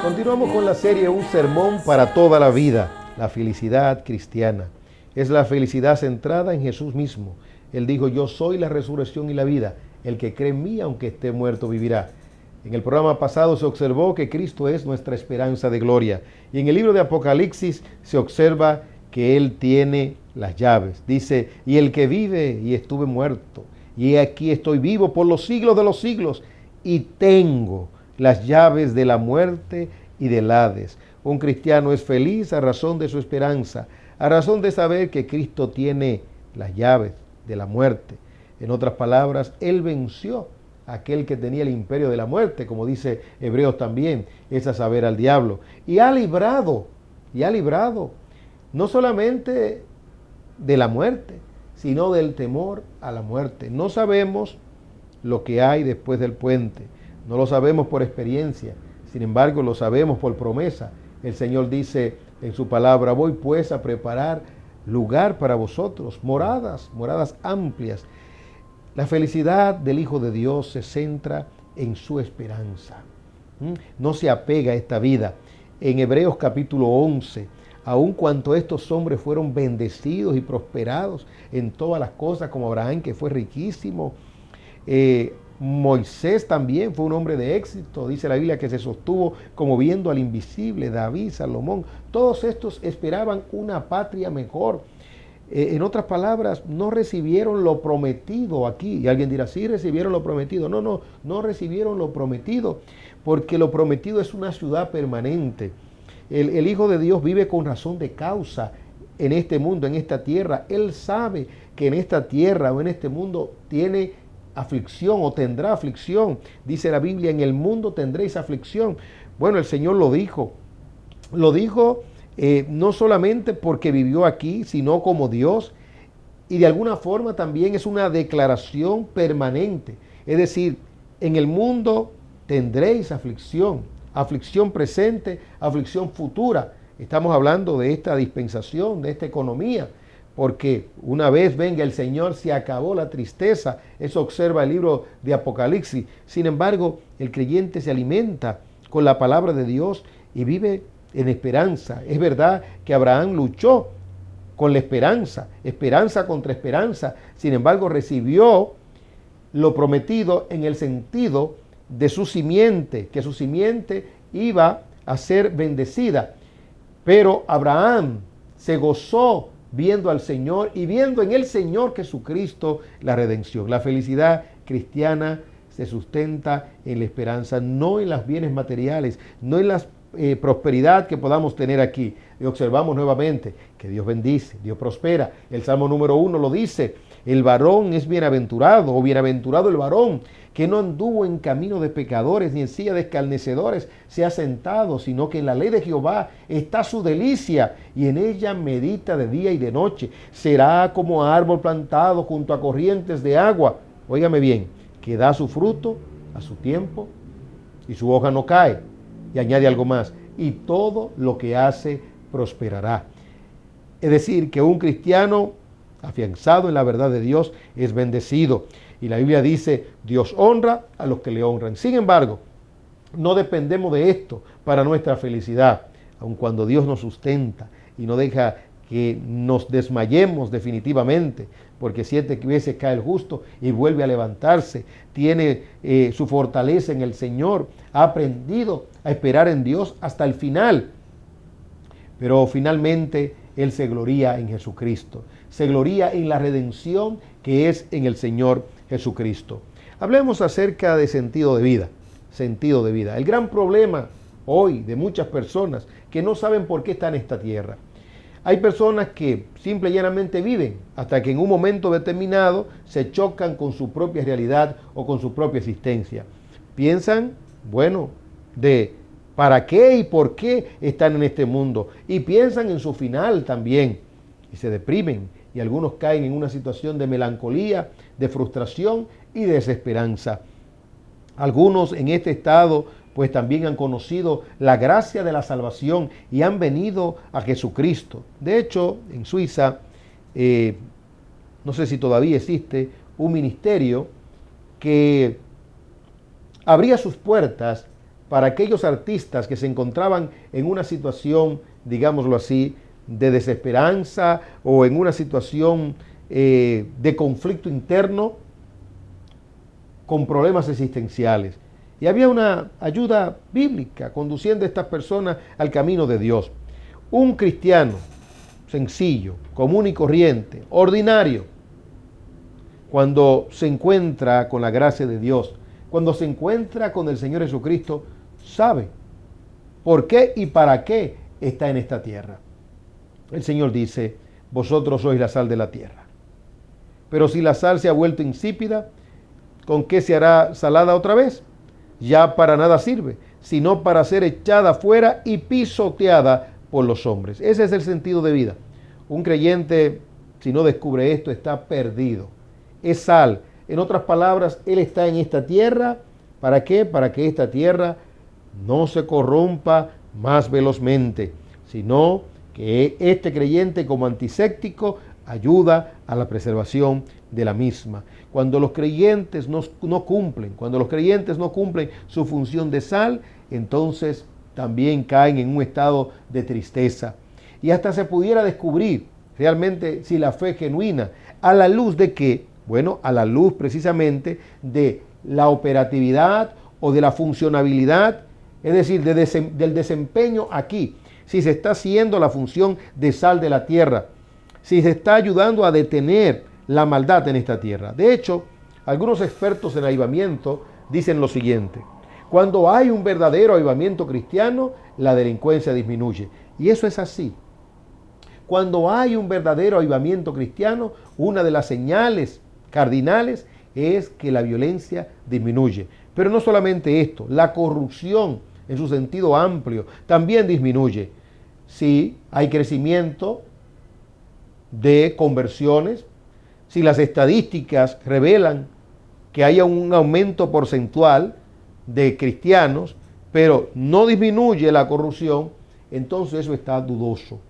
Continuamos con la serie Un sermón para toda la vida, la felicidad cristiana. Es la felicidad centrada en Jesús mismo. Él dijo, yo soy la resurrección y la vida. El que cree en mí, aunque esté muerto, vivirá. En el programa pasado se observó que Cristo es nuestra esperanza de gloria. Y en el libro de Apocalipsis se observa que Él tiene las llaves. Dice, y el que vive y estuve muerto, y aquí estoy vivo por los siglos de los siglos, y tengo las llaves de la muerte y del Hades. Un cristiano es feliz a razón de su esperanza, a razón de saber que Cristo tiene las llaves de la muerte. En otras palabras, Él venció a aquel que tenía el imperio de la muerte, como dice Hebreos también, es a saber al diablo. Y ha librado, no solamente de la muerte, sino del temor a la muerte. No sabemos lo que hay después del puente. No lo sabemos por experiencia, sin embargo lo sabemos por promesa. El Señor dice en su palabra, voy pues a preparar lugar para vosotros, moradas amplias. La felicidad del Hijo de Dios se centra en su esperanza. No se apega a esta vida. En Hebreos capítulo 11, aun cuanto estos hombres fueron bendecidos y prosperados en todas las cosas, como Abraham, que fue riquísimo, Moisés también fue un hombre de éxito, dice la Biblia que se sostuvo como viendo al invisible, David, Salomón, todos estos esperaban una patria mejor. En otras palabras, no recibieron lo prometido aquí. Y alguien dirá, sí recibieron lo prometido. No recibieron lo prometido, porque lo prometido es una ciudad permanente. El Hijo de Dios vive con razón de causa en este mundo, en esta tierra. Él sabe que en esta tierra o en este mundo tiene aflicción o tendrá aflicción. Dice la Biblia, en el mundo tendréis aflicción. Bueno, el Señor lo dijo no solamente porque vivió aquí, sino como Dios, y de alguna forma también es una declaración permanente. Es decir, en el mundo tendréis aflicción, aflicción presente, aflicción futura. Estamos hablando de esta dispensación, de esta economía, porque una vez venga el Señor se acabó la tristeza. Eso observa el libro de Apocalipsis. Sin embargo, el creyente se alimenta con la palabra de Dios y vive en esperanza. Es verdad que Abraham luchó con la esperanza contra esperanza. Sin embargo, recibió lo prometido en el sentido de su simiente, que su simiente iba a ser bendecida. Pero Abraham se gozó viendo al Señor y viendo en el Señor Jesucristo la redención. La felicidad cristiana se sustenta en la esperanza, no en los bienes materiales, no en la prosperidad que podamos tener aquí. Y observamos nuevamente que Dios bendice, Dios prospera. El Salmo número 1 lo dice, el varón es bienaventurado, o bienaventurado el varón, que no anduvo en camino de pecadores, ni en silla de escarnecedores se ha sentado, sino que en la ley de Jehová está su delicia, y en ella medita de día y de noche. Será como árbol plantado junto a corrientes de agua, óigame bien, que da su fruto a su tiempo, y su hoja no cae. Y añade algo más, y todo lo que hace prosperará. Es decir, que un cristiano afianzado en la verdad de Dios es bendecido. Y la Biblia dice, Dios honra a los que le honran. Sin embargo, no dependemos de esto para nuestra felicidad, aun cuando Dios nos sustenta y no deja que nos desmayemos definitivamente, porque 7 veces cae el justo y vuelve a levantarse, tiene su fortaleza en el Señor, ha aprendido a esperar en Dios hasta el final, pero finalmente Él se gloría en Jesucristo, se gloría en la redención que es en el Señor Jesucristo. Hablemos acerca de sentido de vida, sentido de vida. El gran problema hoy de muchas personas que no saben por qué están en esta tierra. Hay personas que simple y llanamente viven hasta que en un momento determinado se chocan con su propia realidad o con su propia existencia. Piensan, bueno, de para qué y por qué están en este mundo. Y piensan en su final también. Y se deprimen. Y algunos caen en una situación de melancolía, de frustración y de desesperanza. Algunos en este estado pues también han conocido la gracia de la salvación y han venido a Jesucristo. De hecho, en Suiza, no sé si todavía existe, un ministerio que abría sus puertas para aquellos artistas que se encontraban en una situación, digámoslo así, de desesperanza o en una situación de conflicto interno con problemas existenciales. Y había una ayuda bíblica conduciendo a estas personas al camino de Dios. Un cristiano sencillo, común y corriente, ordinario, cuando se encuentra con la gracia de Dios, cuando se encuentra con el Señor Jesucristo, sabe por qué y para qué está en esta tierra. El Señor dice, vosotros sois la sal de la tierra. Pero si la sal se ha vuelto insípida, ¿con qué se hará salada otra vez? Ya para nada sirve, sino para ser echada fuera y pisoteada por los hombres. Ese es el sentido de vida. Un creyente, si no descubre esto, está perdido. Es sal. En otras palabras, Él está en esta tierra. ¿Para qué? Para que esta tierra no se corrompa más velozmente, sino que este creyente como antiséptico ayuda a la preservación de la misma. Cuando los creyentes no cumplen su función de sal, entonces también caen en un estado de tristeza. Y hasta se pudiera descubrir realmente si la fe es genuina, a la luz de qué, bueno, a la luz precisamente de la operatividad o de la funcionabilidad, es decir, del desempeño aquí, si se está haciendo la función de sal de la tierra, si se está ayudando a detener la maldad en esta tierra. De hecho, algunos expertos en avivamiento dicen lo siguiente: cuando hay un verdadero avivamiento cristiano, la delincuencia disminuye. Y eso es así. Cuando hay un verdadero avivamiento cristiano, una de las señales cardinales es que la violencia disminuye. Pero no solamente esto, la corrupción en su sentido amplio también disminuye. Si hay crecimiento de conversiones, si las estadísticas revelan que haya un aumento porcentual de cristianos, pero no disminuye la corrupción, entonces eso está dudoso.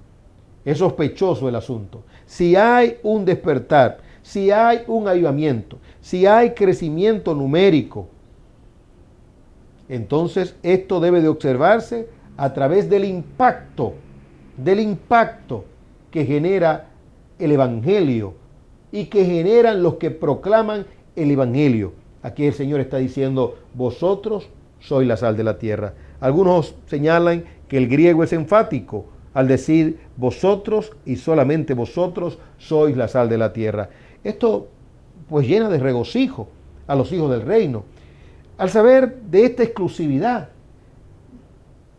Es sospechoso el asunto. Si hay un despertar, si hay un avivamiento, si hay crecimiento numérico, entonces esto debe de observarse a través del impacto que genera el Evangelio y que generan los que proclaman el Evangelio. Aquí el Señor está diciendo, vosotros sois la sal de la tierra. Algunos señalan que el griego es enfático al decir vosotros y solamente vosotros sois la sal de la tierra. Esto pues llena de regocijo a los hijos del reino al saber de esta exclusividad.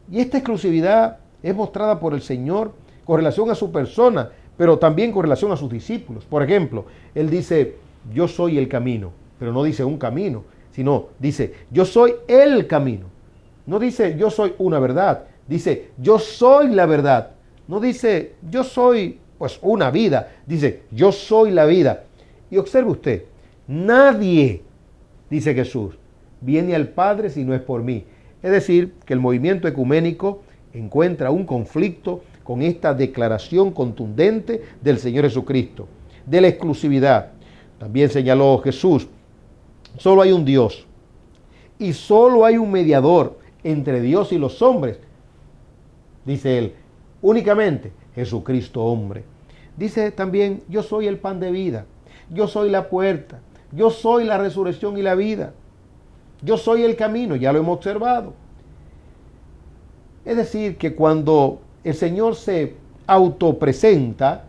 Y esta exclusividad es mostrada por el Señor con relación a su persona, pero también con relación a sus discípulos. Por ejemplo, Él dice, yo soy el camino, pero no dice un camino, sino dice, yo soy el camino. No dice, yo soy una verdad, dice, yo soy la verdad. No dice, yo soy pues una vida, dice, yo soy la vida. Y observe usted, nadie, dice Jesús, viene al Padre si no es por mí. Es decir, que el movimiento ecuménico encuentra un conflicto con esta declaración contundente del Señor Jesucristo, de la exclusividad. También señaló Jesús, solo hay un Dios y solo hay un mediador entre Dios y los hombres, dice él, únicamente Jesucristo hombre. Dice también, yo soy el pan de vida, yo soy la puerta, yo soy la resurrección y la vida, yo soy el camino, ya lo hemos observado. Es decir, que cuando el Señor se autopresenta,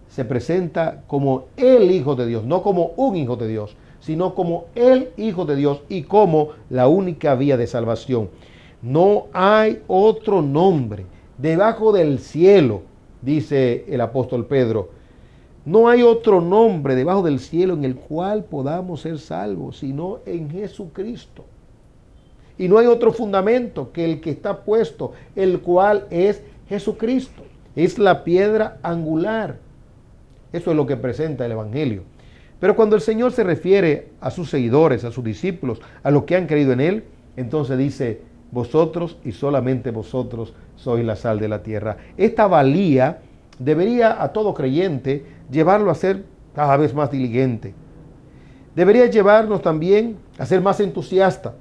se presenta como el Hijo de Dios, no como un Hijo de Dios, sino como el Hijo de Dios y como la única vía de salvación. No hay otro nombre debajo del cielo, dice el apóstol Pedro. No hay otro nombre debajo del cielo en el cual podamos ser salvos, sino en Jesucristo. Y no hay otro fundamento que el que está puesto, el cual es Jesucristo. Es la piedra angular. Eso es lo que presenta el Evangelio. Pero cuando el Señor se refiere a sus seguidores, a sus discípulos, a los que han creído en Él, entonces dice, vosotros y solamente vosotros sois la sal de la tierra. Esta valía debería a todo creyente llevarlo a ser cada vez más diligente. Debería llevarnos también a ser más entusiasta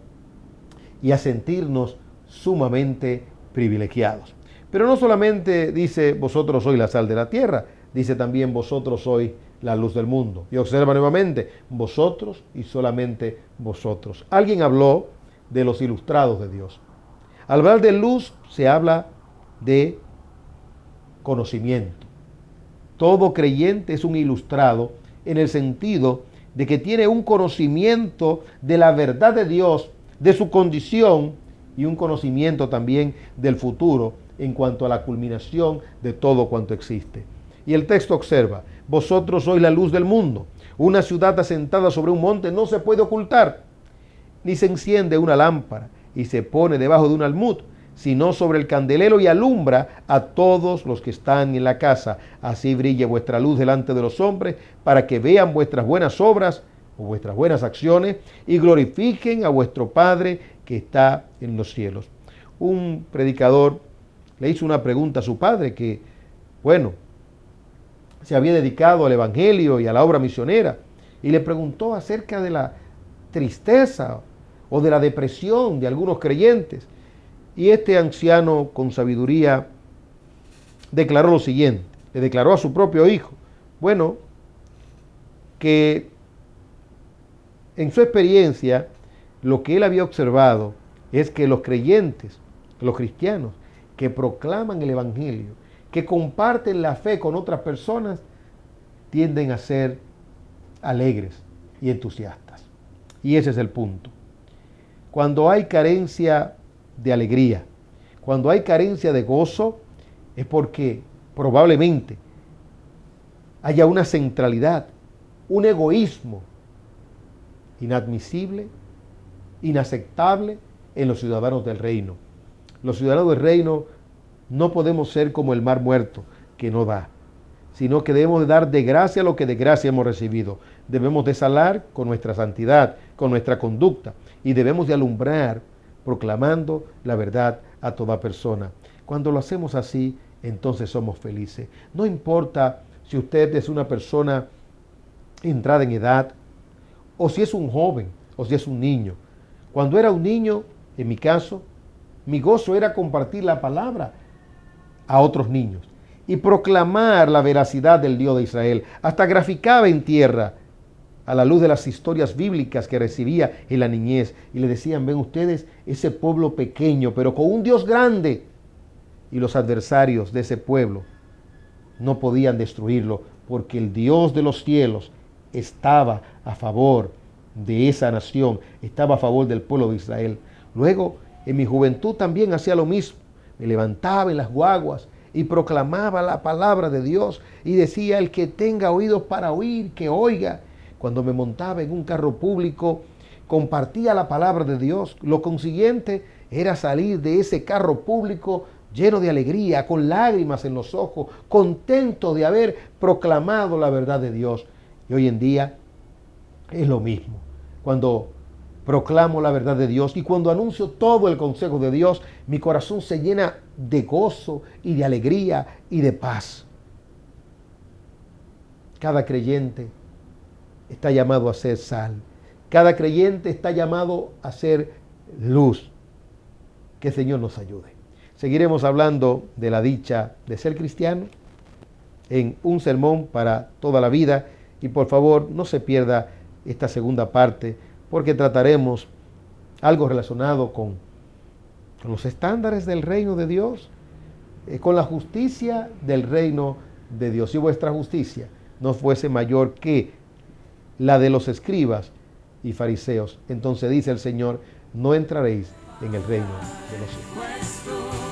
y a sentirnos sumamente privilegiados. Pero no solamente dice, vosotros sois la sal de la tierra, dice también, vosotros sois la luz del mundo. Y observa nuevamente, vosotros y solamente vosotros. Alguien habló de los ilustrados de Dios. Al hablar de luz se habla de conocimiento. Todo creyente es un ilustrado en el sentido de que tiene un conocimiento de la verdad de Dios, de su condición y un conocimiento también del futuro en cuanto a la culminación de todo cuanto existe. Y el texto observa, vosotros sois la luz del mundo. Una ciudad asentada sobre un monte no se puede ocultar, ni se enciende una lámpara y se pone debajo de un almud, sino sobre el candelero y alumbra a todos los que están en la casa. Así brille vuestra luz delante de los hombres, para que vean vuestras buenas obras o vuestras buenas acciones y glorifiquen a vuestro Padre que está en los cielos. Un predicador le hizo una pregunta a su padre que, se había dedicado al evangelio y a la obra misionera, y le preguntó acerca de la tristeza o de la depresión de algunos creyentes. Y este anciano con sabiduría declaró lo siguiente, le declaró a su propio hijo, que en su experiencia lo que él había observado es que los creyentes, los cristianos, que proclaman el evangelio, que comparten la fe con otras personas, tienden a ser alegres y entusiastas. Y ese es el punto. Cuando hay carencia de alegría, cuando hay carencia de gozo, es porque probablemente haya una centralidad, un egoísmo inadmisible, inaceptable en los ciudadanos del reino. Los ciudadanos del reino no podemos ser como el mar muerto, que no da, sino que debemos de dar de gracia lo que de gracia hemos recibido. Debemos de salar con nuestra santidad, con nuestra conducta, y debemos de alumbrar proclamando la verdad a toda persona. Cuando lo hacemos así, entonces somos felices. No importa si usted es una persona entrada en edad, o si es un joven, o si es un niño. Cuando era un niño, en mi caso, mi gozo era compartir la palabra a otros niños y proclamar la veracidad del Dios de Israel. Hasta graficaba en tierra a la luz de las historias bíblicas que recibía en la niñez, y le decían, ven ustedes ese pueblo pequeño, pero con un Dios grande. Y los adversarios de ese pueblo no podían destruirlo, porque el Dios de los cielos estaba a favor de esa nación, estaba a favor del pueblo de Israel. Luego, en mi juventud también hacía lo mismo. Me levantaba en las guaguas y proclamaba la palabra de Dios y decía, el que tenga oídos para oír, que oiga. Cuando me montaba en un carro público, compartía la palabra de Dios. Lo consiguiente era salir de ese carro público lleno de alegría, con lágrimas en los ojos, contento de haber proclamado la verdad de Dios. Y hoy en día es lo mismo. Cuando proclamo la verdad de Dios y cuando anuncio todo el consejo de Dios, mi corazón se llena de gozo y de alegría y de paz. Cada creyente está llamado a ser sal. Cada creyente está llamado a ser luz. Que el Señor nos ayude. Seguiremos hablando de la dicha de ser cristiano en un sermón para toda la vida. Y por favor, no se pierda esta segunda parte, porque trataremos algo relacionado con los estándares del reino de Dios, con la justicia del reino de Dios. Si vuestra justicia no fuese mayor que la de los escribas y fariseos, entonces dice el Señor, no entraréis en el reino de los cielos.